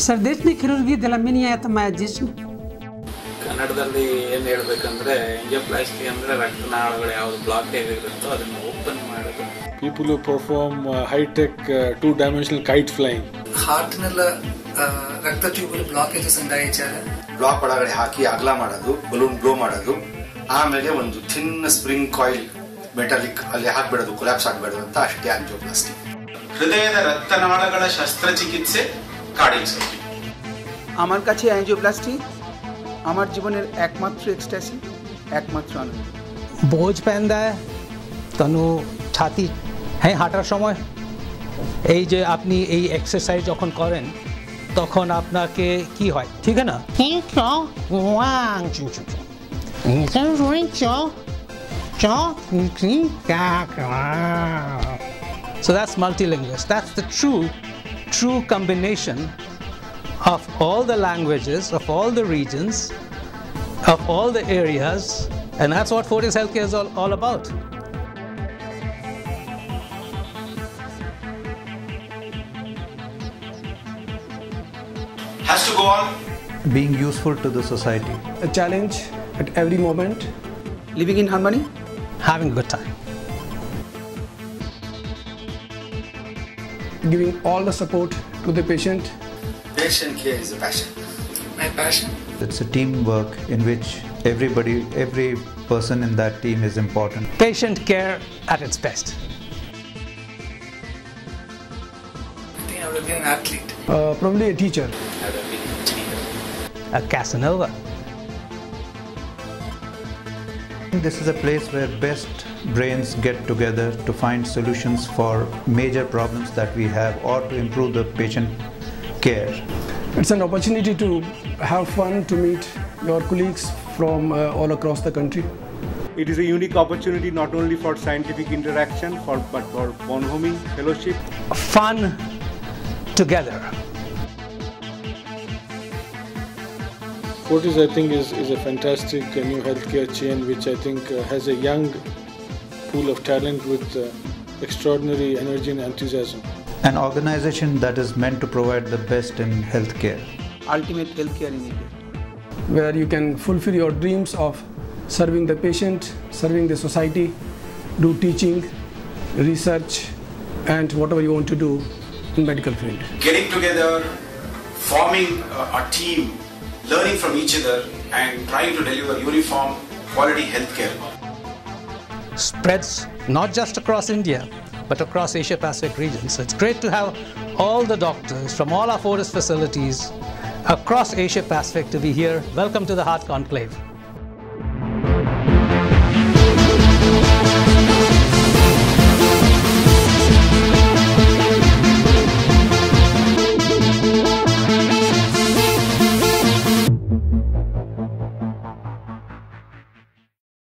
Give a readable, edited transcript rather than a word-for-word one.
Sardeshni chirurgia della miniatmagismo. ಕನ್ನಡದಲ್ಲಿ ಏನು ಹೇಳಬೇಕಂದ್ರೆ ಎಂಜಿಯೋಪ್ಲಾಸ್ಟಿ ಅಂದರೆ ರಕ್ತನಾಳಗಳು ಯಾವುದು ಬ್ಲಾಕೇಜ್ ಇರುತ್ತೋ ಅದನ್ನು ಓಪನ್ ಮಾಡೋದು. People who perform high-tech two-dimensional kite flying. ಹಾರ್ಟ್ನೆಲ್ಲ ರಕ್ತ ಟ್ಯೂಬ್ ಬ್ಲಾಕೇಜಸ್ ഉണ്ടായിച്ചാൽ ಬ್ಲಾಕ್ ಒಳಗಡೆ ಹಾಕಿ ಅಗಲ ಮಾಡೋದು, ಬಲೂನ್ ಬ್ಲೋ ಮಾಡೋದು, ಆಮೇಲೆ ಒಂದು ಥಿನ್ ಸ್ಪ್ರಿಂಗ್ ಕಾಯಿಲ್ ಮೆಟಾಲಿಕ್ ಅಲ್ಲಿ ಹಾಕ್ಬಿಡೋದು, ಕೊಲ್ಯಾಪ್ಸ್ ಆಗಬೇಡ ಅಂತ ಅಷ್ಟೇ ಆಂಜಿಯೋಪ್ಲಾಸ್ಟಿ. হৃদয়ের রক্তনাళಗಳ শস্ত্রচিকিৎসা কার্ডিয়াক সার্জারি। আমার কাছে অ্যাঞ্জিওপ্লাস্টি আমার জীবনের একমাত্র এক্সট্যাসি, একমাত্র আনন্দ। বোঝ পেন্দায় তনু ছাতি হ্যাঁ হাঁটার সময় এই যে আপনি এই এক্সারসাইজ যখন করেন তখন আপনাকে কি হয় ঠিক না? So that's multilingual. That's the true combination of all the languages, of all the regions, of all the areas, and that's what Fortis Healthcare is all about. Has to go on. Being useful to the society. A challenge at every moment. Living in harmony. Having a good time. Giving all the support to the patient. Patient care is a passion. My passion. It's a teamwork in which every person in that team is important. Patient care at its best. I think I would have been an athlete. Probably a teacher. I would have been an engineer. A Casanova. This is a place where best brains get together to find solutions for major problems that we have or to improve the patient care. It's an opportunity to have fun, to meet your colleagues from all across the country. It is a unique opportunity not only for scientific interaction but for bonhoming, fellowship. Fun together. Fortis, I think, is a fantastic new healthcare chain which I think has a young pool of talent with extraordinary energy and enthusiasm. An organization that is meant to provide the best in healthcare. Ultimate healthcare in India. Where you can fulfill your dreams of serving the patient, serving the society, do teaching, research, and whatever you want to do in medical field. Getting together, forming a team, learning from each other and trying to deliver uniform quality healthcare. Spreads not just across India but across Asia Pacific region. So it's great to have all the doctors from all our Fortis facilities across Asia Pacific to be here. Welcome to the Heart Conclave.